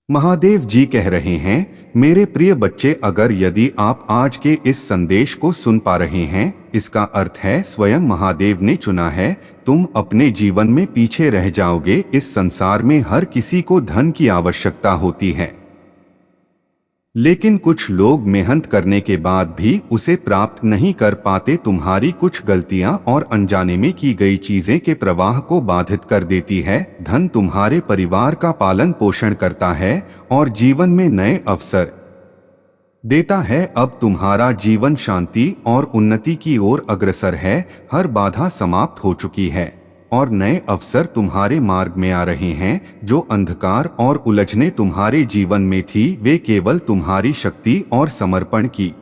महादेव जी कह रहे हैं, मेरे प्रिय बच्चे, अगर यदि आप आज के इस संदेश को सुन पा रहे हैं, इसका अर्थ है स्वयं महादेव ने चुना है। तुम अपने जीवन में पीछे रह जाओगे। इस संसार में हर किसी को धन की आवश्यकता होती है, लेकिन कुछ लोग मेहनत करने के बाद भी उसे प्राप्त नहीं कर पाते। तुम्हारी कुछ गलतियां और अनजाने में की गई चीजें के प्रवाह को बाधित कर देती है। धन तुम्हारे परिवार का पालन पोषण करता है और जीवन में नए अवसर देता है। अब तुम्हारा जीवन शांति और उन्नति की ओर अग्रसर है। हर बाधा समाप्त हो चुकी है और नए अवसर तुम्हारे मार्ग में आ रहे हैं। जो अंधकार और उलझने तुम्हारे जीवन में थी, वे केवल तुम्हारी शक्ति और समर्पण की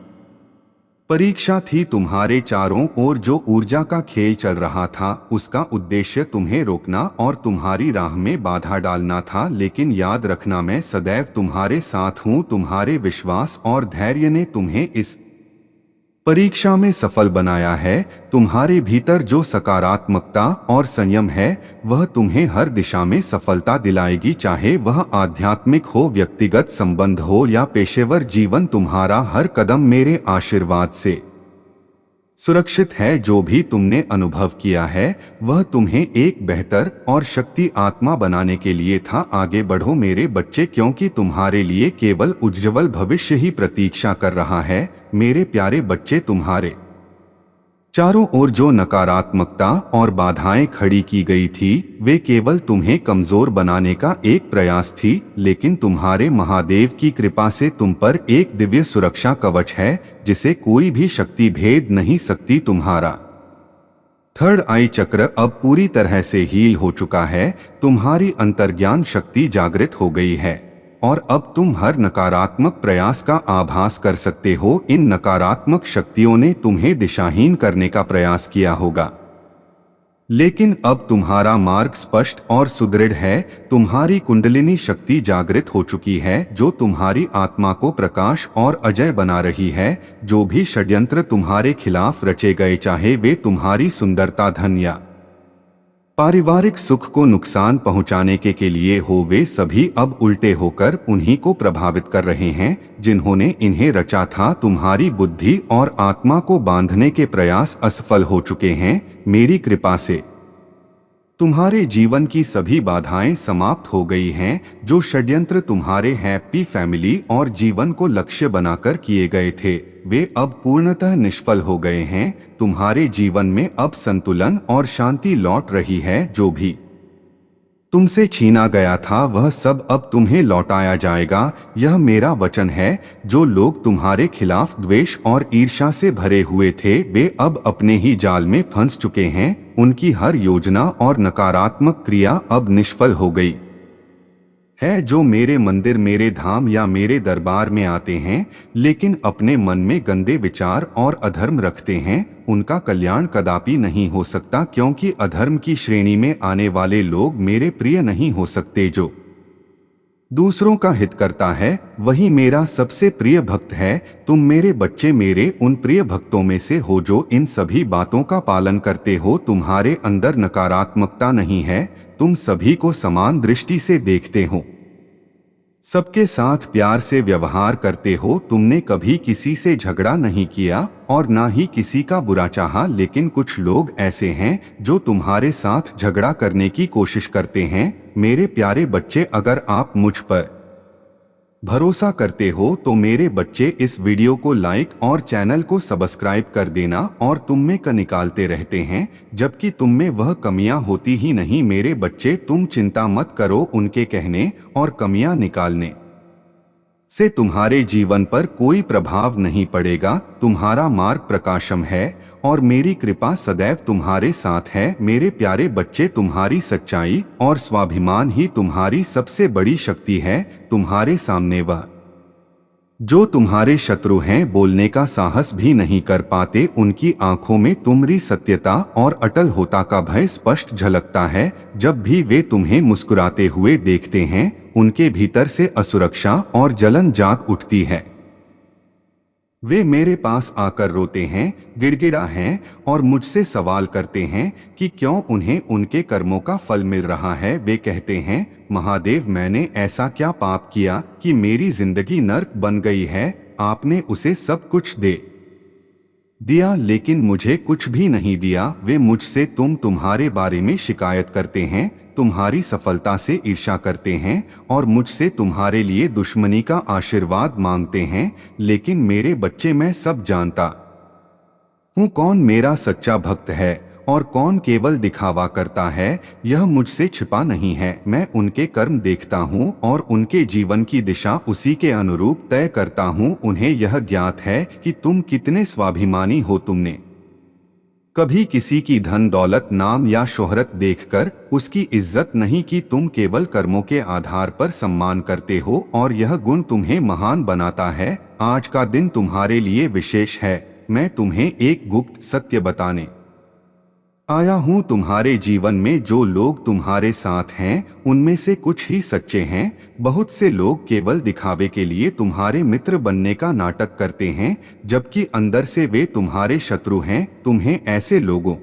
परीक्षा थी। तुम्हारे चारों ओर जो ऊर्जा का खेल चल रहा था, उसका उद्देश्य तुम्हें रोकना और तुम्हारी राह में बाधा डालना था। लेकिन याद रखना, मैं सदैव तुम्हारे साथ हूँ। तुम्हारे विश्वास और धैर्य ने तुम्हें इस परीक्षा में सफल बनाया है। तुम्हारे भीतर जो सकारात्मकता और संयम है, वह तुम्हें हर दिशा में सफलता दिलाएगी, चाहे वह आध्यात्मिक हो, व्यक्तिगत संबंध हो या पेशेवर जीवन। तुम्हारा हर कदम मेरे आशीर्वाद से सुरक्षित है। जो भी तुमने अनुभव किया है, वह तुम्हें एक बेहतर और शक्ति आत्मा बनाने के लिए था। आगे बढ़ो मेरे बच्चे, क्योंकि तुम्हारे लिए केवल उज्जवल भविष्य ही प्रतीक्षा कर रहा है। मेरे प्यारे बच्चे, तुम्हारे चारों ओर जो नकारात्मकता और बाधाएं खड़ी की गई थी, वे केवल तुम्हें कमजोर बनाने का एक प्रयास थी। लेकिन तुम्हारे महादेव की कृपा से तुम पर एक दिव्य सुरक्षा कवच है, जिसे कोई भी शक्ति भेद नहीं सकती। तुम्हारा थर्ड आई चक्र अब पूरी तरह से हील हो चुका है। तुम्हारी अंतर्ज्ञान शक्ति जागृत हो गई है और अब तुम हर नकारात्मक प्रयास का आभास कर सकते हो। इन नकारात्मक शक्तियों ने तुम्हें दिशाहीन करने का प्रयास किया होगा, लेकिन अब तुम्हारा मार्ग स्पष्ट और सुदृढ़ है। तुम्हारी कुंडलिनी शक्ति जागृत हो चुकी है, जो तुम्हारी आत्मा को प्रकाश और अजय बना रही है। जो भी षड्यंत्र तुम्हारे खिलाफ रचे गए, चाहे वे तुम्हारी सुंदरता, धन या पारिवारिक सुख को नुकसान पहुंचाने के लिए हो, वे सभी अब उल्टे होकर उन्हीं को प्रभावित कर रहे हैं जिन्होंने इन्हें रचा था। तुम्हारी बुद्धि और आत्मा को बांधने के प्रयास असफल हो चुके हैं। मेरी कृपा से तुम्हारे जीवन की सभी बाधाएं समाप्त हो गई हैं। जो षड्यंत्र तुम्हारे हैप्पी फैमिली और जीवन को लक्ष्य बनाकर किए गए थे, वे अब पूर्णतः निष्फल हो गए हैं। तुम्हारे जीवन में अब संतुलन और शांति लौट रही है। जो भी तुमसे छीना गया था, वह सब अब तुम्हें लौटाया जाएगा। यह मेरा वचन है। जो लोग तुम्हारे खिलाफ द्वेष और ईर्ष्या से भरे हुए थे, वे अब अपने ही जाल में फंस चुके हैं। उनकी हर योजना और नकारात्मक क्रिया अब निष्फल हो गई है। जो मेरे मंदिर, मेरे धाम या मेरे दरबार में आते हैं, लेकिन अपने मन में गंदे विचार और अधर्म रखते हैं, उनका कल्याण कदापि नहीं हो सकता, क्योंकि अधर्म की श्रेणी में आने वाले लोग मेरे प्रिय नहीं हो सकते। जो दूसरों का हित करता है, वही मेरा सबसे प्रिय भक्त है। तुम मेरे बच्चे मेरे उन प्रिय भक्तों में से हो जो इन सभी बातों का पालन करते हो। तुम्हारे अंदर नकारात्मकता नहीं है। तुम सभी को समान दृष्टि से देखते हो, सबके साथ प्यार से व्यवहार करते हो। तुमने कभी किसी से झगड़ा नहीं किया और ना ही किसी का बुरा चाहा। लेकिन कुछ लोग ऐसे हैं जो तुम्हारे साथ झगड़ा करने की कोशिश करते हैं। मेरे प्यारे बच्चे, अगर आप मुझ पर भरोसा करते हो तो मेरे बच्चे इस वीडियो को लाइक और चैनल को सब्सक्राइब कर देना। और तुम में क निकालते रहते हैं, जबकि तुम में वह कमियां होती ही नहीं। मेरे बच्चे, तुम चिंता मत करो। उनके कहने और कमियां निकालने से तुम्हारे जीवन पर कोई प्रभाव नहीं पड़ेगा। तुम्हारा मार्ग प्रकाशम है और मेरी कृपा सदैव तुम्हारे साथ है। मेरे प्यारे बच्चे, तुम्हारी सच्चाई और स्वाभिमान ही तुम्हारी सबसे बड़ी शक्ति है। तुम्हारे सामने वह जो तुम्हारे शत्रु हैं, बोलने का साहस भी नहीं कर पाते। उनकी आंखों में तुम्हारी सत्यता और अटल होता का भय स्पष्ट झलकता है। जब भी वे तुम्हें मुस्कुराते हुए देखते हैं, उनके भीतर से असुरक्षा और जलन जाग उठती है। वे मेरे पास आकर रोते हैं, गिड़गिड़ा हैं और मुझसे सवाल करते हैं कि क्यों उन्हें उनके कर्मों का फल मिल रहा है। वे कहते हैं, महादेव, मैंने ऐसा क्या पाप किया कि मेरी जिंदगी नर्क बन गई है। आपने उसे सब कुछ दे दिया लेकिन मुझे कुछ भी नहीं दिया। वे मुझसे तुम्हारे बारे में शिकायत करते हैं, तुम्हारी सफलता से ईर्ष्या करते हैं और मुझसे तुम्हारे लिए दुश्मनी का आशीर्वाद मांगते हैं। लेकिन मेरे बच्चे, मैं सब जानता हूँ कौन मेरा सच्चा भक्त है और कौन केवल दिखावा करता है। यह मुझसे छिपा नहीं है। मैं उनके कर्म देखता हूँ और उनके जीवन की दिशा उसी के अनुरूप तय करता हूँ। उन्हें यह ज्ञात है कि तुम कितने स्वाभिमानी हो। तुमने कभी किसी की धन दौलत नाम या शोहरत देखकर उसकी इज्जत नहीं की। तुम केवल कर्मों के आधार पर सम्मान करते हो और यह गुण तुम्हें महान बनाता है। आज का दिन तुम्हारे लिए विशेष है। मैं तुम्हें एक गुप्त सत्य बताने आया हूँ। तुम्हारे जीवन में जो लोग तुम्हारे साथ हैं उनमें से कुछ ही सच्चे हैं। बहुत से लोग केवल दिखावे के लिए तुम्हारे मित्र बनने का नाटक करते हैं, जबकि अंदर से वे तुम्हारे शत्रु हैं। तुम्हें ऐसे लोगों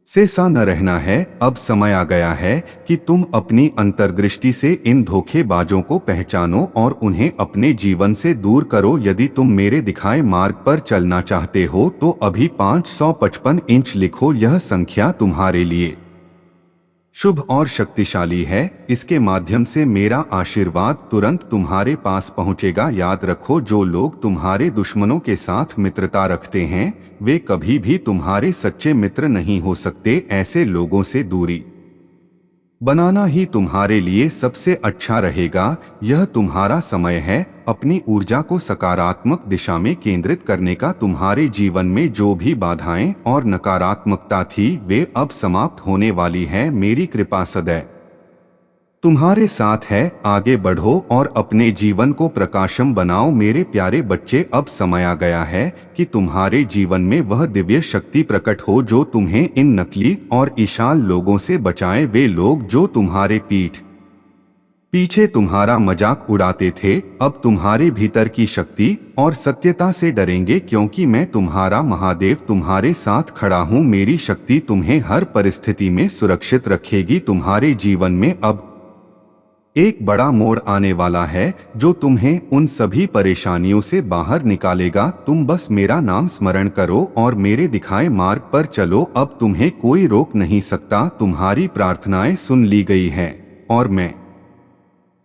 से सा न रहना है। अब समय आ गया है कि तुम अपनी अंतर्दृष्टि से इन धोखेबाजों को पहचानो और उन्हें अपने जीवन से दूर करो। यदि तुम मेरे दिखाए मार्ग पर चलना चाहते हो तो अभी 555 इंच लिखो। यह संख्या तुम्हारे लिए शुभ और शक्तिशाली है। इसके माध्यम से मेरा आशीर्वाद तुरंत तुम्हारे पास पहुंचेगा। याद रखो, जो लोग तुम्हारे दुश्मनों के साथ मित्रता रखते हैं वे कभी भी तुम्हारे सच्चे मित्र नहीं हो सकते। ऐसे लोगों से दूरी बनाना ही तुम्हारे लिए सबसे अच्छा रहेगा। यह तुम्हारा समय है अपनी ऊर्जा को सकारात्मक दिशा में केंद्रित करने का। तुम्हारे जीवन में जो भी बाधाएं और नकारात्मकता थी वे अब समाप्त होने वाली है। मेरी कृपा सदैव तुम्हारे साथ है। आगे बढ़ो और अपने जीवन को प्रकाशम बनाओ। मेरे प्यारे बच्चे, अब समय आ गया है कि तुम्हारे जीवन में वह दिव्य शक्ति प्रकट हो जो तुम्हें इन नकली और ईशान लोगों से बचाए। वे लोग जो तुम्हारे पीछे तुम्हारा मजाक उड़ाते थे अब तुम्हारे भीतर की शक्ति और सत्यता से डरेंगे, क्योंकि मैं तुम्हारा महादेव तुम्हारे साथ खड़ा हूँ। मेरी शक्ति तुम्हें हर परिस्थिति में सुरक्षित रखेगी। तुम्हारे जीवन में अब एक बड़ा मोड़ आने वाला है जो तुम्हें उन सभी परेशानियों से बाहर निकालेगा। तुम बस मेरा नाम स्मरण करो और मेरे दिखाए मार्ग पर चलो। अब तुम्हें कोई रोक नहीं सकता। तुम्हारी प्रार्थनाएं सुन ली गई हैं और मैं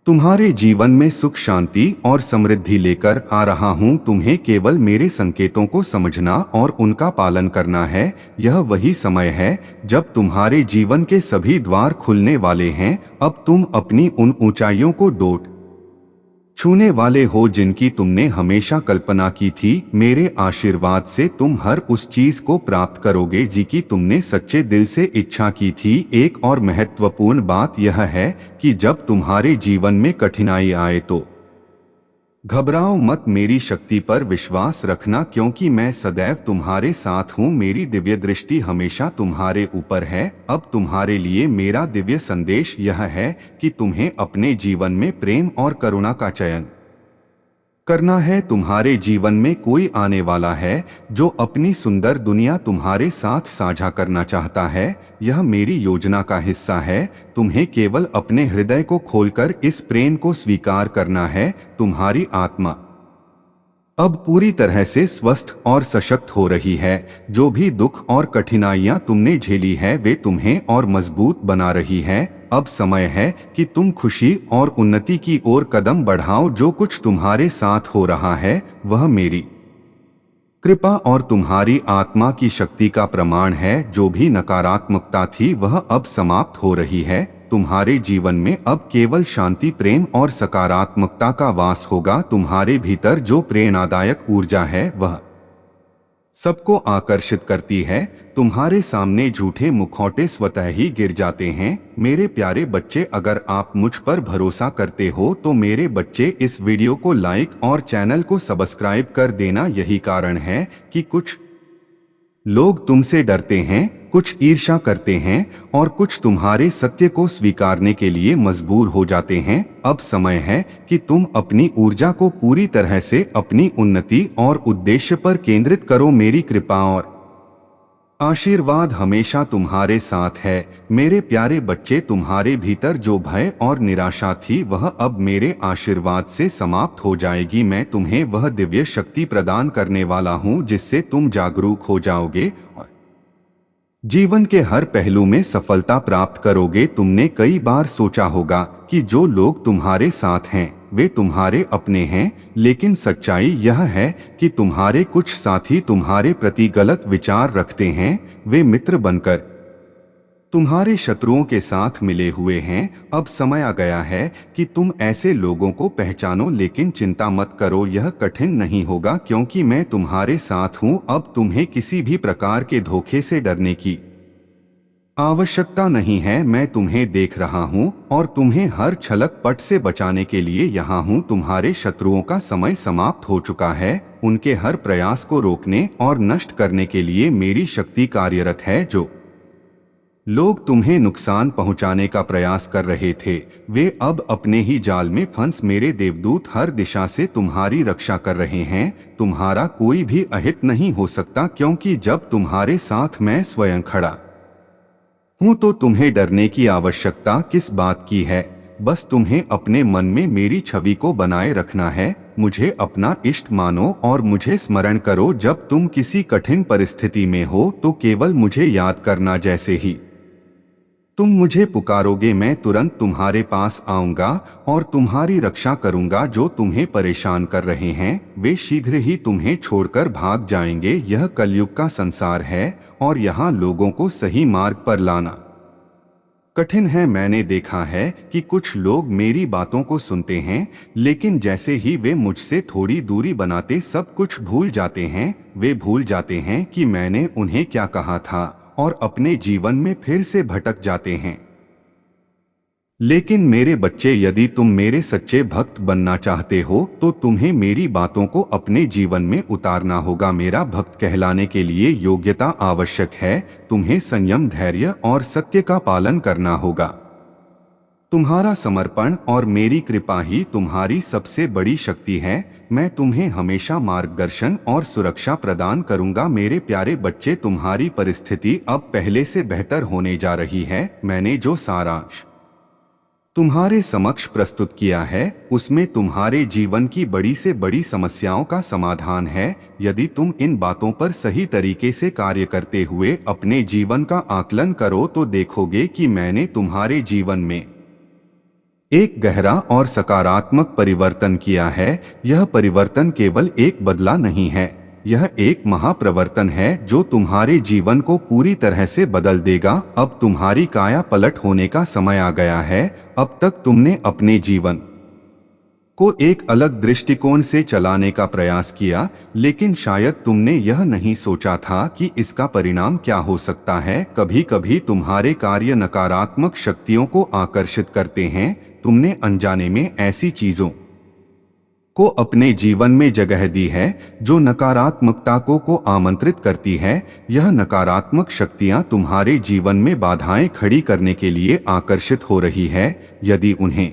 तुम्हारे जीवन में सुख, शांति और समृद्धि लेकर आ रहा हूँ। तुम्हें केवल मेरे संकेतों को समझना और उनका पालन करना है। यह वही समय है जब तुम्हारे जीवन के सभी द्वार खुलने वाले हैं। अब तुम अपनी उन ऊंचाइयों को छूने वाले हो जिनकी तुमने हमेशा कल्पना की थी। मेरे आशीर्वाद से तुम हर उस चीज को प्राप्त करोगे जिसकी तुमने सच्चे दिल से इच्छा की थी। एक और महत्वपूर्ण बात यह है कि जब तुम्हारे जीवन में कठिनाई आए तो घबराओ मत। मेरी शक्ति पर विश्वास रखना, क्योंकि मैं सदैव तुम्हारे साथ हूँ। मेरी दिव्य दृष्टि हमेशा तुम्हारे ऊपर है। अब तुम्हारे लिए मेरा दिव्य संदेश यह है कि तुम्हें अपने जीवन में प्रेम और करुणा का चयन करना है। तुम्हारे जीवन में कोई आने वाला है जो अपनी सुंदर दुनिया तुम्हारे साथ साझा करना चाहता है। यह मेरी योजना का हिस्सा है। तुम्हें केवल अपने हृदय को खोलकर इस प्रेम को स्वीकार करना है। तुम्हारी आत्मा अब पूरी तरह से स्वस्थ और सशक्त हो रही है। जो भी दुख और कठिनाइयां तुमने झेली है वे तुम्हें और मजबूत बना रही है। अब समय है कि तुम खुशी और उन्नति की ओर कदम बढ़ाओ। जो कुछ तुम्हारे साथ हो रहा है वह मेरी कृपा और तुम्हारी आत्मा की शक्ति का प्रमाण है। जो भी नकारात्मकता थी वह अब समाप्त हो रही है। तुम्हारे जीवन में अब केवल शांति, प्रेम और सकारात्मकता का वास होगा। तुम्हारे भीतर जो प्रेरणादायक ऊर्जा है वह सबको आकर्षित करती है। तुम्हारे सामने झूठे मुखौटे स्वतः ही गिर जाते हैं। मेरे प्यारे बच्चे, अगर आप मुझ पर भरोसा करते हो तो मेरे बच्चे इस वीडियो को लाइक और चैनल को सब्सक्राइब कर देना। यही कारण है कि कुछ लोग तुमसे डरते हैं, कुछ ईर्ष्या करते हैं और कुछ तुम्हारे सत्य को स्वीकारने के लिए मजबूर हो जाते हैं। अब समय है कि तुम अपनी ऊर्जा को पूरी तरह से अपनी उन्नति और उद्देश्य पर केंद्रित करो। मेरी कृपा और आशीर्वाद हमेशा तुम्हारे साथ है। मेरे प्यारे बच्चे, तुम्हारे भीतर जो भय और निराशा थी वह अब मेरे आशीर्वाद से समाप्त हो जाएगी। मैं तुम्हें वह दिव्य शक्ति प्रदान करने वाला हूँ जिससे तुम जागरूक हो जाओगे और जीवन के हर पहलू में सफलता प्राप्त करोगे। तुमने कई बार सोचा होगा कि जो लोग तुम्हारे साथ हैं वे तुम्हारे अपने हैं, लेकिन सच्चाई यह है कि तुम्हारे कुछ साथी तुम्हारे प्रति गलत विचार रखते हैं। वे मित्र बनकर तुम्हारे शत्रुओं के साथ मिले हुए हैं। अब समय आ गया है कि तुम ऐसे लोगों को पहचानो, लेकिन चिंता मत करो, यह कठिन नहीं होगा क्योंकि मैं तुम्हारे साथ हूं। अब तुम्हें किसी भी प्रकार के धोखे से डरने की आवश्यकता नहीं है। मैं तुम्हें देख रहा हूं और तुम्हें हर छलक पट से बचाने के लिए यहाँ हूं। तुम्हारे शत्रुओं का समय समाप्त हो चुका है। उनके हर प्रयास को रोकने और नष्ट करने के लिए मेरी शक्ति कार्यरत है। जो लोग तुम्हें नुकसान पहुंचाने का प्रयास कर रहे थे वे अब अपने ही जाल में फंस मेरे देवदूत हर दिशा से तुम्हारी रक्षा कर रहे हैं। तुम्हारा कोई भी अहित नहीं हो सकता क्योंकि जब तुम्हारे साथ मैं स्वयं खड़ा हूं तो तुम्हें डरने की आवश्यकता किस बात की है। बस तुम्हें अपने मन में मेरी छवि को बनाए रखना है। मुझे अपना इष्ट मानो और मुझे स्मरण करो। जब तुम किसी कठिन परिस्थिति में हो तो केवल मुझे याद करना। जैसे ही तुम मुझे पुकारोगे मैं तुरंत तुम्हारे पास आऊंगा और तुम्हारी रक्षा करूंगा। जो तुम्हें परेशान कर रहे हैं वे शीघ्र ही तुम्हें छोड़कर भाग जाएंगे। यह कलयुग का संसार है और यहाँ लोगों को सही मार्ग पर लाना कठिन है। मैंने देखा है कि कुछ लोग मेरी बातों को सुनते हैं, लेकिन जैसे ही वे मुझसे थोड़ी दूरी बनाते सब कुछ भूल जाते हैं। वे भूल जाते हैं कि मैंने उन्हें क्या कहा था और अपने जीवन में फिर से भटक जाते हैं। लेकिन मेरे बच्चे, यदि तुम मेरे सच्चे भक्त बनना चाहते हो तो तुम्हें मेरी बातों को अपने जीवन में उतारना होगा। मेरा भक्त कहलाने के लिए योग्यता आवश्यक है। तुम्हें संयम, धैर्य और सत्य का पालन करना होगा। तुम्हारा समर्पण और मेरी कृपा ही तुम्हारी सबसे बड़ी शक्ति है। मैं तुम्हें हमेशा मार्गदर्शन और सुरक्षा प्रदान करूंगा। मेरे प्यारे बच्चे, तुम्हारी परिस्थिति अब पहले से बेहतर होने जा रही है। मैंने जो सारांश तुम्हारे समक्ष प्रस्तुत किया है उसमें तुम्हारे जीवन की बड़ी से बड़ी समस्याओं का समाधान है। यदि तुम इन बातों पर सही तरीके से कार्य करते हुए अपने जीवन का आकलन करो तो देखोगे कि मैंने तुम्हारे जीवन में एक गहरा और सकारात्मक परिवर्तन किया है। यह परिवर्तन केवल एक बदला नहीं है, यह एक महाप्रवर्तन है जो तुम्हारे जीवन को पूरी तरह से बदल देगा। अब तुम्हारी काया पलट होने का समय आ गया है। अब तक तुमने अपने जीवन को एक अलग दृष्टिकोण से चलाने का प्रयास किया, लेकिन शायद तुमने यह नहीं सोचा था कि इसका परिणाम क्या हो सकता है। कभी कभी तुम्हारे कार्य नकारात्मक शक्तियों को आकर्षित करते हैं। तुमने अनजाने में ऐसी चीजों को अपने जीवन में जगह दी है जो नकारात्मकता को आमंत्रित करती है। यह नकारात्मक शक्तियां तुम्हारे जीवन में बाधाएं खड़ी करने के लिए आकर्षित हो रही है। यदि उन्हें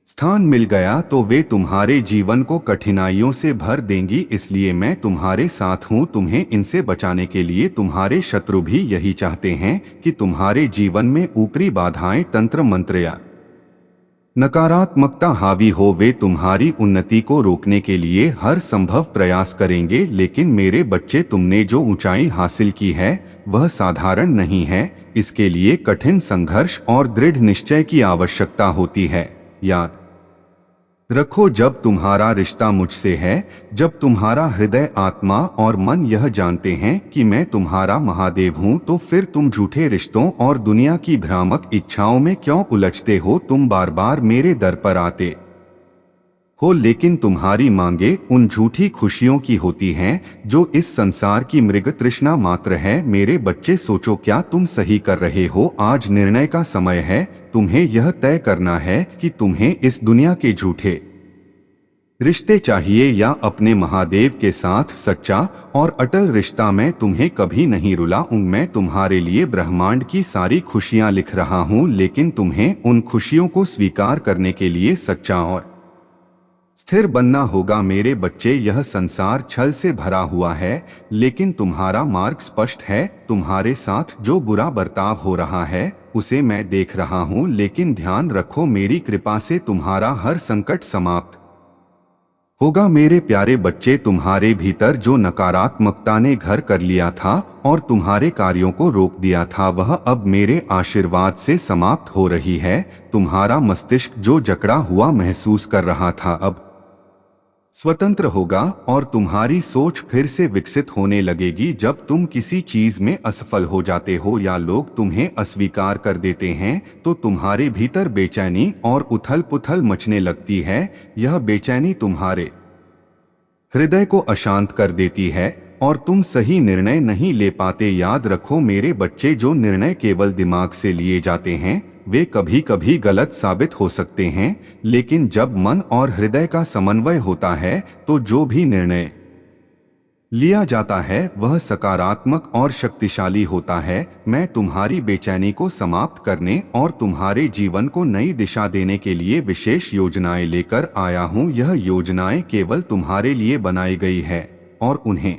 स्थान मिल गया तो वे तुम्हारे जीवन को कठिनाइयों से भर देंगी। इसलिए मैं तुम्हारे साथ हूं तुम्हें इनसे बचाने के लिए। तुम्हारे शत्रु भी यही चाहते हैं कि तुम्हारे जीवन में ऊपरी बाधाएं, तंत्र मंत्र या नकारात्मकता हावी हो। वे तुम्हारी उन्नति को रोकने के लिए हर संभव प्रयास करेंगे। लेकिन मेरे बच्चे, तुमने जो ऊंचाई हासिल की है वह साधारण नहीं है। इसके लिए कठिन संघर्ष और दृढ़ निश्चय की आवश्यकता होती है। याद रखो, जब तुम्हारा रिश्ता मुझसे है, जब तुम्हारा हृदय, आत्मा और मन यह जानते हैं कि मैं तुम्हारा महादेव हूं, तो फिर तुम झूठे रिश्तों और दुनिया की भ्रामक इच्छाओं में क्यों उलझते हो। तुम बार बार मेरे दर पर आते हो, लेकिन तुम्हारी मांगे उन झूठी खुशियों की होती हैं जो इस संसार की मृग तृष्णा मात्र है। मेरे बच्चे, सोचो, क्या तुम सही कर रहे हो? आज निर्णय का समय है। तुम्हें यह तय करना है कि तुम्हें इस दुनिया के झूठे रिश्ते चाहिए या अपने महादेव के साथ सच्चा और अटल रिश्ता, मैं तुम्हें कभी नहीं रुलाऊंगा। मैं तुम्हारे लिए ब्रह्मांड की सारी खुशियां लिख रहा हूं, लेकिन तुम्हें उन खुशियों को स्वीकार करने के लिए सच्चा और स्थिर बनना होगा। मेरे बच्चे, यह संसार छल से भरा हुआ है, लेकिन तुम्हारा मार्ग स्पष्ट है। तुम्हारे साथ जो बुरा बर्ताव हो रहा है उसे मैं देख रहा हूं, लेकिन ध्यान रखो मेरी कृपा से तुम्हारा हर संकट समाप्त होगा। मेरे प्यारे बच्चे, तुम्हारे भीतर जो नकारात्मकता ने घर कर लिया था और तुम्हारे कार्यों को रोक दिया था, वह अब मेरे आशीर्वाद से समाप्त हो रही है। तुम्हारा मस्तिष्क जो जकड़ा हुआ महसूस कर रहा था, अब स्वतंत्र होगा और तुम्हारी सोच फिर से विकसित होने लगेगी। जब तुम किसी चीज में असफल हो जाते हो या लोग तुम्हें अस्वीकार कर देते हैं, तो तुम्हारे भीतर बेचैनी और उथल पुथल मचने लगती है। यह बेचैनी तुम्हारे हृदय को अशांत कर देती है और तुम सही निर्णय नहीं ले पाते। याद रखो मेरे बच्चे, जो निर्णय केवल दिमाग से लिए जाते हैं वे कभी कभी गलत साबित हो सकते हैं, लेकिन जब मन और हृदय का समन्वय होता है तो जो भी निर्णय लिया जाता है वह सकारात्मक और शक्तिशाली होता है। मैं तुम्हारी बेचैनी को समाप्त करने और तुम्हारे जीवन को नई दिशा देने के लिए विशेष योजनाएं लेकर आया हूं। यह योजनाएं केवल तुम्हारे लिए बनाई गई है और उन्हें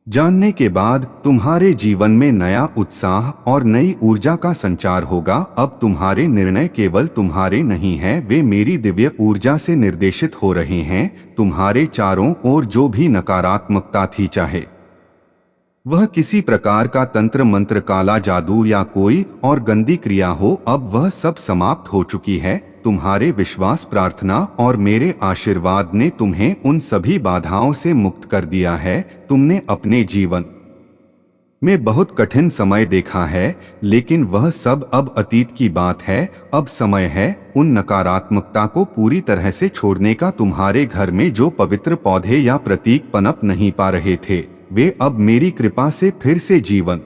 जानने के बाद तुम्हारे जीवन में नया उत्साह और नई ऊर्जा का संचार होगा। अब तुम्हारे निर्णय केवल तुम्हारे नहीं हैं, वे मेरी दिव्य ऊर्जा से निर्देशित हो रहे हैं। तुम्हारे चारों ओर जो भी नकारात्मकता थी, चाहे वह किसी प्रकार का तंत्र मंत्र, काला जादू या कोई और गंदी क्रिया हो, अब वह सब समाप्त हो चुकी है। तुम्हारे विश्वास, प्रार्थना और मेरे आशीर्वाद ने तुम्हें उन सभी बाधाओं से मुक्त कर दिया है। तुमने अपने जीवन में बहुत कठिन समय देखा है, लेकिन वह सब अब अतीत की बात है। अब समय है उन नकारात्मकता को पूरी तरह से छोड़ने का। तुम्हारे घर में जो पवित्र पौधे या प्रतीक पनप नहीं पा रहे थे, वे अब मेरी कृपा से फिर से जीवन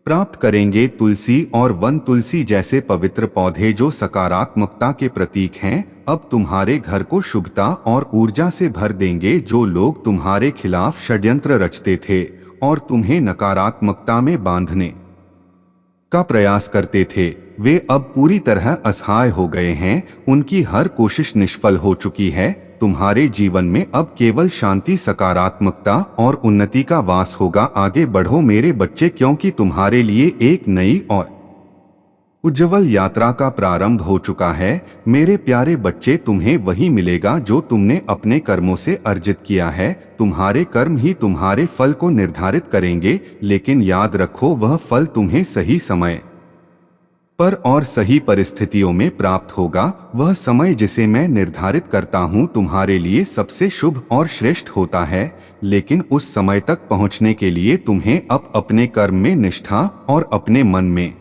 प्राप्त करेंगे। तुलसी और वन तुलसी जैसे पवित्र पौधे जो सकारात्मकता के प्रतीक हैं, अब तुम्हारे घर को शुभता और ऊर्जा से भर देंगे। जो लोग तुम्हारे खिलाफ षड्यंत्र रचते थे और तुम्हें नकारात्मकता में बांधने का प्रयास करते थे, वे अब पूरी तरह असहाय हो गए हैं। उनकी हर कोशिश निष्फल हो चुकी है। तुम्हारे जीवन में अब केवल शांति, सकारात्मकता और उन्नति का वास होगा। आगे बढ़ो मेरे बच्चे, क्योंकि तुम्हारे लिए एक नई और उज्जवल यात्रा का प्रारंभ हो चुका है। मेरे प्यारे बच्चे, तुम्हें वही मिलेगा जो तुमने अपने कर्मों से अर्जित किया है। तुम्हारे कर्म ही तुम्हारे फल को निर्धारित करेंगे, लेकिन याद रखो वह फल तुम्हें सही समय पर और सही परिस्थितियों में प्राप्त होगा। वह समय जिसे मैं निर्धारित करता हूँ तुम्हारे लिए सबसे शुभ और श्रेष्ठ होता है, लेकिन उस समय तक पहुँचने के लिए तुम्हें अब अपने कर्म में निष्ठा और अपने मन में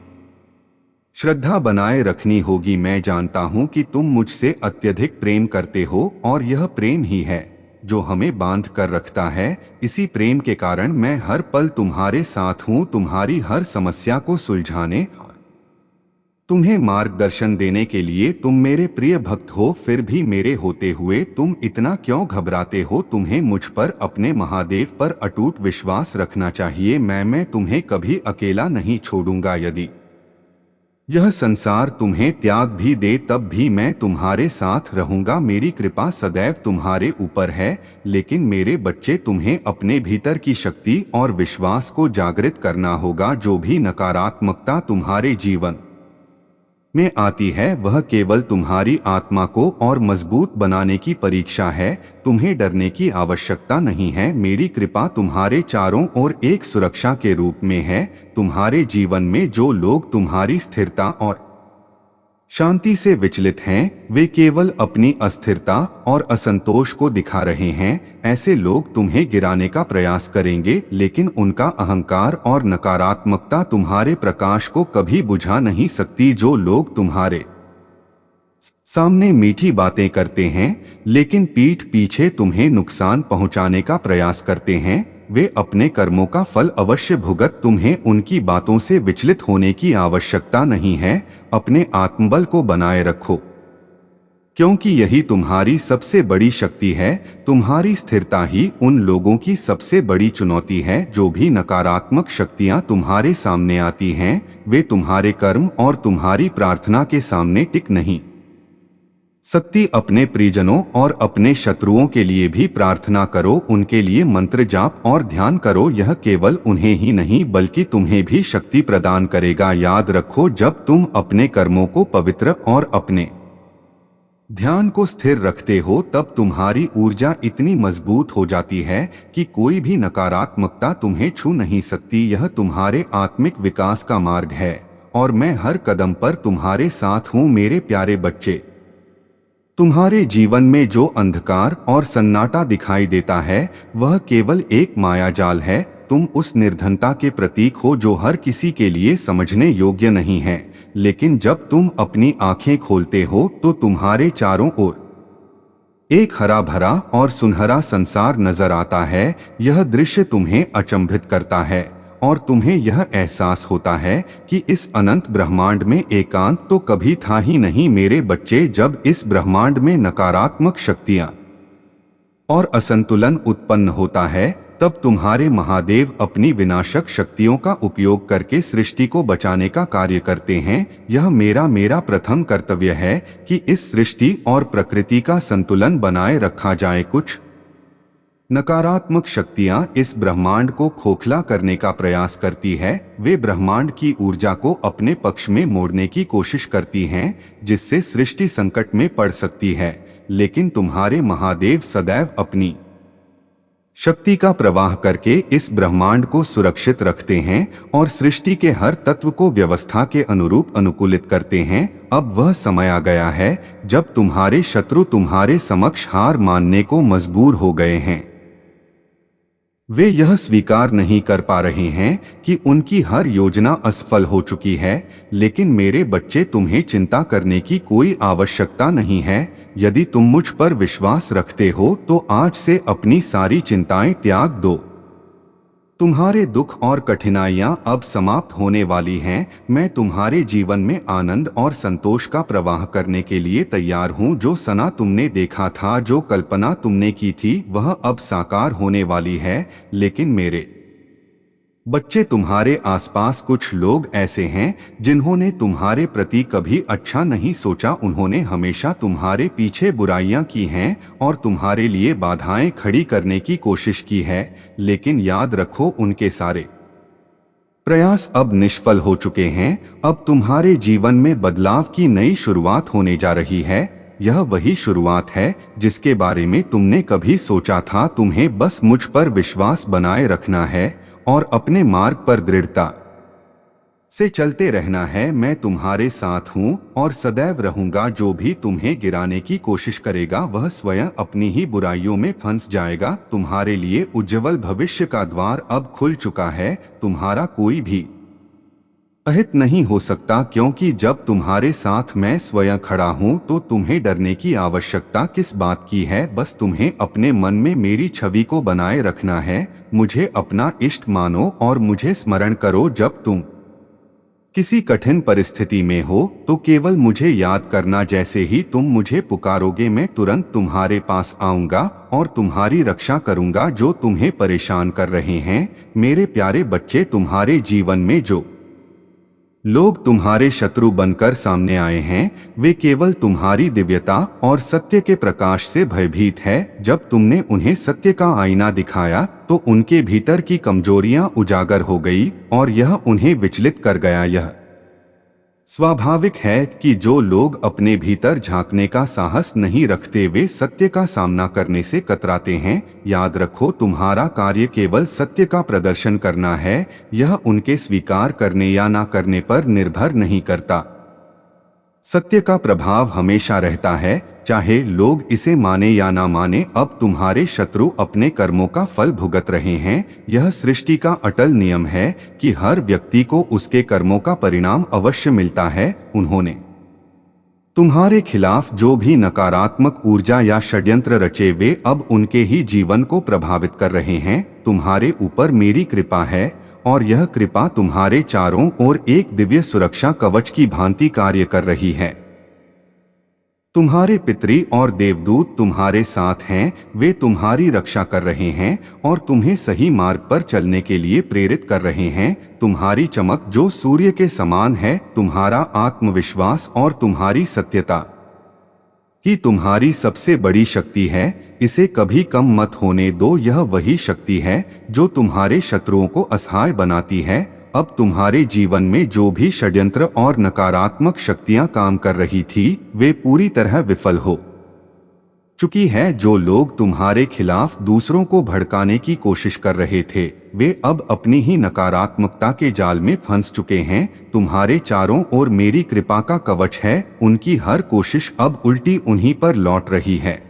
श्रद्धा बनाए रखनी होगी। मैं जानता हूँ कि तुम मुझसे अत्यधिक प्रेम करते हो और यह प्रेम ही है जो हमें बांध कर रखता है। इसी प्रेम के कारण मैं हर पल तुम्हारे साथ हूँ, तुम्हारी हर समस्या को सुलझाने और तुम्हें मार्गदर्शन देने के लिए। तुम मेरे प्रिय भक्त हो, फिर भी मेरे होते हुए तुम इतना क्यों घबराते हो? तुम्हें मुझ पर, अपने महादेव पर अटूट विश्वास रखना चाहिए। मैं तुम्हें कभी अकेला नहीं छोड़ूंगा। यदि यह संसार तुम्हें त्याग भी दे तब भी मैं तुम्हारे साथ रहूंगा। मेरी कृपा सदैव तुम्हारे ऊपर है। लेकिन मेरे बच्चे, तुम्हें अपने भीतर की शक्ति और विश्वास को जागृत करना होगा। जो भी नकारात्मकता तुम्हारे जीवन में आती है वह केवल तुम्हारी आत्मा को और मजबूत बनाने की परीक्षा है। तुम्हें डरने की आवश्यकता नहीं है। मेरी कृपा तुम्हारे चारों ओर एक सुरक्षा के रूप में है। तुम्हारे जीवन में जो लोग तुम्हारी स्थिरता और शांति से विचलित हैं, वे केवल अपनी अस्थिरता और असंतोष को दिखा रहे हैं। ऐसे लोग तुम्हें गिराने का प्रयास करेंगे, लेकिन उनका अहंकार और नकारात्मकता तुम्हारे प्रकाश को कभी बुझा नहीं सकती। जो लोग तुम्हारे सामने मीठी बातें करते हैं लेकिन पीठ पीछे तुम्हें नुकसान पहुंचाने का प्रयास करते हैं, वे अपने कर्मों का फल अवश्य भुगत। तुम्हें उनकी बातों से विचलित होने की आवश्यकता नहीं है। अपने आत्मबल को बनाए रखो। क्योंकि यही तुम्हारी सबसे बड़ी शक्ति है। तुम्हारी स्थिरता ही उन लोगों की सबसे बड़ी चुनौती है। जो भी नकारात्मक शक्तियां तुम्हारे सामने आती हैं, वे तुम्हारे कर्म और तुम्हारी प्रार्थना के सामने टिक नहीं सकती। अपने परिजनों और अपने शत्रुओं के लिए भी प्रार्थना करो, उनके लिए मंत्र जाप और ध्यान करो। यह केवल उन्हें ही नहीं बल्कि तुम्हें भी शक्ति प्रदान करेगा। याद रखो, जब तुम अपने कर्मों को पवित्र और अपने ध्यान को स्थिर रखते हो, तब तुम्हारी ऊर्जा इतनी मजबूत हो जाती है कि कोई भी नकारात्मकता तुम्हें छू नहीं सकती। यह तुम्हारे आत्मिक विकास का मार्ग है और मैं हर कदम पर तुम्हारे साथ हूँ मेरे प्यारे बच्चे। तुम्हारे जीवन में जो अंधकार और सन्नाटा दिखाई देता है, वह केवल एक मायाजाल है। तुम उस निर्धनता के प्रतीक हो जो हर किसी के लिए समझने योग्य नहीं है, लेकिन जब तुम अपनी आंखें खोलते हो तो तुम्हारे चारों ओर एक हरा भरा और सुनहरा संसार नजर आता है। यह दृश्य तुम्हें अचंभित करता है और तुम्हें यह एहसास होता है कि इस अनंत ब्रह्मांड में एकांत तो कभी था ही नहीं। मेरे बच्चे, जब इस ब्रह्मांड में नकारात्मक शक्तियां और असंतुलन उत्पन्न होता है, तब तुम्हारे महादेव अपनी विनाशक शक्तियों का उपयोग करके सृष्टि को बचाने का कार्य करते हैं। यह मेरा प्रथम कर्तव्य है कि इस सृष्टि और प्रकृति का संतुलन बनाए रखा जाए। कुछ नकारात्मक शक्तियां इस ब्रह्मांड को खोखला करने का प्रयास करती है। वे ब्रह्मांड की ऊर्जा को अपने पक्ष में मोड़ने की कोशिश करती हैं, जिससे सृष्टि संकट में पड़ सकती है। लेकिन तुम्हारे महादेव सदैव अपनी शक्ति का प्रवाह करके इस ब्रह्मांड को सुरक्षित रखते हैं और सृष्टि के हर तत्व को व्यवस्था के अनुरूप अनुकूलित करते हैं। अब वह समय आ गया है जब तुम्हारे शत्रु तुम्हारे समक्ष हार मानने को मजबूर हो गए हैं। वे यह स्वीकार नहीं कर पा रहे हैं कि उनकी हर योजना असफल हो चुकी है। लेकिन मेरे बच्चे, तुम्हें चिंता करने की कोई आवश्यकता नहीं है। यदि तुम मुझ पर विश्वास रखते हो तो आज से अपनी सारी चिंताएं त्याग दो। तुम्हारे दुख और कठिनाइयां अब समाप्त होने वाली हैं। मैं तुम्हारे जीवन में आनंद और संतोष का प्रवाह करने के लिए तैयार हूं। जो सना तुमने देखा था, जो कल्पना तुमने की थी, वह अब साकार होने वाली है। लेकिन मेरे बच्चे, तुम्हारे आसपास कुछ लोग ऐसे हैं जिन्होंने तुम्हारे प्रति कभी अच्छा नहीं सोचा। उन्होंने हमेशा तुम्हारे पीछे बुराइयां की हैं और तुम्हारे लिए बाधाएं खड़ी करने की कोशिश की है। लेकिन याद रखो, उनके सारे प्रयास अब निष्फल हो चुके हैं। अब तुम्हारे जीवन में बदलाव की नई शुरुआत होने जा रही है। यह वही शुरुआत है जिसके बारे में तुमने कभी सोचा था। तुम्हें बस मुझ पर विश्वास बनाए रखना है और अपने मार्ग पर दृढ़ता से चलते रहना है। मैं तुम्हारे साथ हूँ और सदैव रहूंगा। जो भी तुम्हें गिराने की कोशिश करेगा, वह स्वयं अपनी ही बुराइयों में फंस जाएगा। तुम्हारे लिए उज्जवल भविष्य का द्वार अब खुल चुका है। तुम्हारा कोई भी अहित नहीं हो सकता, क्योंकि जब तुम्हारे साथ मैं स्वयं खड़ा हूं तो तुम्हें डरने की आवश्यकता किस बात की है। बस तुम्हें अपने मन में मेरी छवि को बनाए रखना है। मुझे अपना इष्ट मानो और मुझे स्मरण करो। जब तुम किसी कठिन परिस्थिति में हो तो केवल मुझे याद करना। जैसे ही तुम मुझे पुकारोगे, मैं तुरंत तुम्हारे पास आऊंगा और तुम्हारी रक्षा करूंगा। जो तुम्हें परेशान कर रहे हैं, मेरे प्यारे बच्चे, तुम्हारे जीवन में जो लोग तुम्हारे शत्रु बनकर सामने आए हैं, वे केवल तुम्हारी दिव्यता और सत्य के प्रकाश से भयभीत है। जब तुमने उन्हें सत्य का आईना दिखाया तो उनके भीतर की कमजोरियां उजागर हो गई और यह उन्हें विचलित कर गया। यह स्वाभाविक है कि जो लोग अपने भीतर झांकने का साहस नहीं रखते, वे सत्य का सामना करने से कतराते हैं। याद रखो, तुम्हारा कार्य केवल सत्य का प्रदर्शन करना है। यह उनके स्वीकार करने या ना करने पर निर्भर नहीं करता। सत्य का प्रभाव हमेशा रहता है, चाहे लोग इसे माने या ना माने। अब तुम्हारे शत्रु अपने कर्मों का फल भुगत रहे हैं। यह सृष्टि का अटल नियम है कि हर व्यक्ति को उसके कर्मों का परिणाम अवश्य मिलता है। उन्होंने तुम्हारे खिलाफ जो भी नकारात्मक ऊर्जा या षड्यंत्र रचे, वे अब उनके ही जीवन को प्रभावित कर रहे हैं। तुम्हारे ऊपर मेरी कृपा है और यह कृपा तुम्हारे चारों ओर एक दिव्य सुरक्षा कवच की भांति कार्य कर रही है। तुम्हारे पितरी और देवदूत तुम्हारे साथ हैं, वे तुम्हारी रक्षा कर रहे हैं और तुम्हें सही मार्ग पर चलने के लिए प्रेरित कर रहे हैं। तुम्हारी चमक जो सूर्य के समान है, तुम्हारा आत्मविश्वास और तुम्हारी सत्यता कि तुम्हारी सबसे बड़ी शक्ति है, इसे कभी कम मत होने दो। यह वही शक्ति है जो तुम्हारे शत्रुओं को असहाय बनाती है। अब तुम्हारे जीवन में जो भी षड्यंत्र और नकारात्मक शक्तियां काम कर रही थी, वे पूरी तरह विफल हो चुकी है। जो लोग तुम्हारे खिलाफ दूसरों को भड़काने की कोशिश कर रहे थे, वे अब अपनी ही नकारात्मकता के जाल में फंस चुके हैं। तुम्हारे चारों ओर मेरी कृपा का कवच है, उनकी हर कोशिश अब उल्टी उन्हीं पर लौट रही है।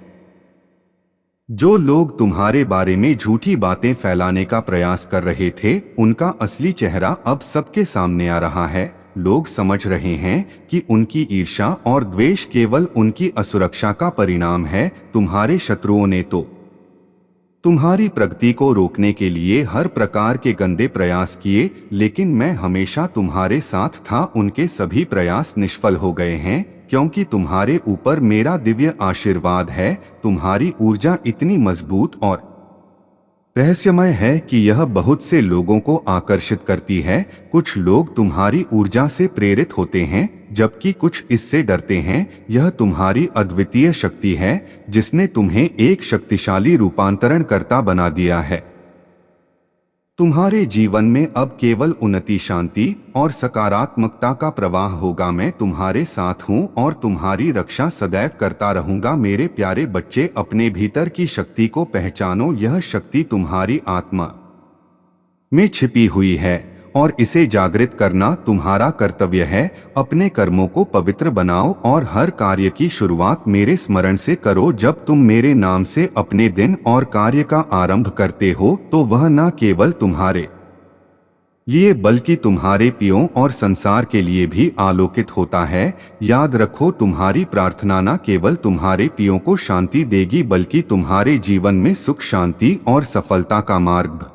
जो लोग तुम्हारे बारे में झूठी बातें फैलाने का प्रयास कर रहे थे, उनका असली चेहरा अब सबके सामने आ रहा है। लोग समझ रहे हैं कि उनकी ईर्ष्या और द्वेष केवल उनकी असुरक्षा का परिणाम है। तुम्हारे शत्रुओं ने तो तुम्हारी प्रगति को रोकने के लिए हर प्रकार के गंदे प्रयास किए, लेकिन मैं हमेशा तुम्हारे साथ था। उनके सभी प्रयास निष्फल हो गए हैं, क्योंकि तुम्हारे ऊपर मेरा दिव्य आशीर्वाद है। तुम्हारी ऊर्जा इतनी मजबूत और रहस्यमय है कि यह बहुत से लोगों को आकर्षित करती है। कुछ लोग तुम्हारी ऊर्जा से प्रेरित होते हैं, जबकि कुछ इससे डरते हैं। यह तुम्हारी अद्वितीय शक्ति है, जिसने तुम्हें एक शक्तिशाली रूपांतरणकर्ता बना दिया है। तुम्हारे जीवन में अब केवल उन्नति, शांति और सकारात्मकता का प्रवाह होगा। मैं तुम्हारे साथ हूँ और तुम्हारी रक्षा सदैव करता रहूंगा। मेरे प्यारे बच्चे, अपने भीतर की शक्ति को पहचानो। यह शक्ति तुम्हारी आत्मा में छिपी हुई है और इसे जागृत करना तुम्हारा कर्तव्य है। अपने कर्मों को पवित्र बनाओ और हर कार्य की शुरुआत मेरे स्मरण से करो। जब तुम मेरे नाम से अपने दिन और कार्य का आरंभ करते हो, तो वह न केवल तुम्हारे लिए बल्कि तुम्हारे पियों और संसार के लिए भी आलोकित होता है। याद रखो, तुम्हारी प्रार्थना न केवल तुम्हारे पियों को शांति देगी, बल्कि तुम्हारे जीवन में सुख, शांति और सफलता का मार्ग